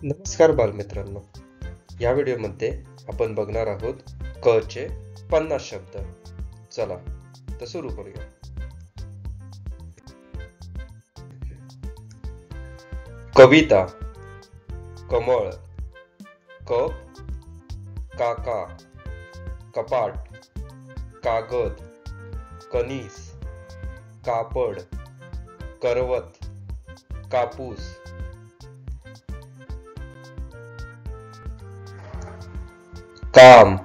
नमस्कार बालमित्रांनो. या व्हिडिओमध्ये आपण बघणार आहोत क चे 50 शब्द. चला तर सुरू करूया. कविता, कमळ, कप, काका, कपाट, कागद, कणीस, कापड, करवत, कापूस. काम,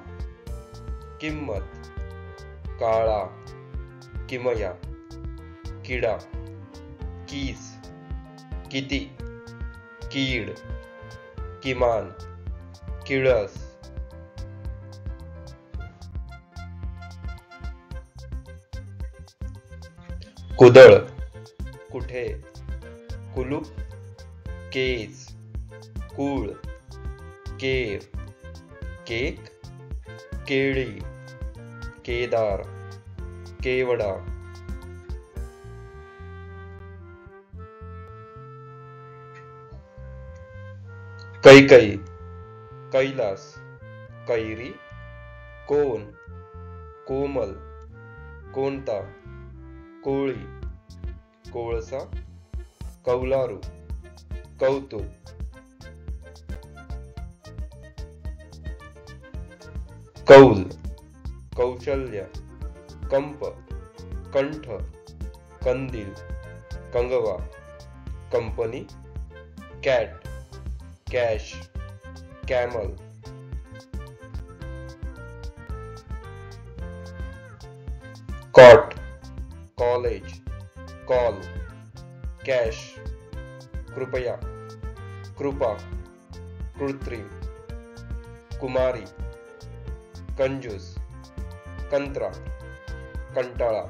किंमत, काळा, किमया, किडा, कीस, किती, कीड, किमान, किळस. कुदळ, कुठे, कुलूप, केस, कूळ, केर, केक, केळी, केदार, केवडा. कैकई, कैलास, कैरी, कोण, कोमल, कोणता, कोळी, कोळसा, कौलारू, कौतुक. कौल, कौशल्य, कंप, कंठ, कंदील, कंगवा, company, cat, cash, camel. Cot, college, call, cash, कृपया, कृपा, कृत्रिम, कुमारी, कंजूस, कंत्राट, कंटाळा.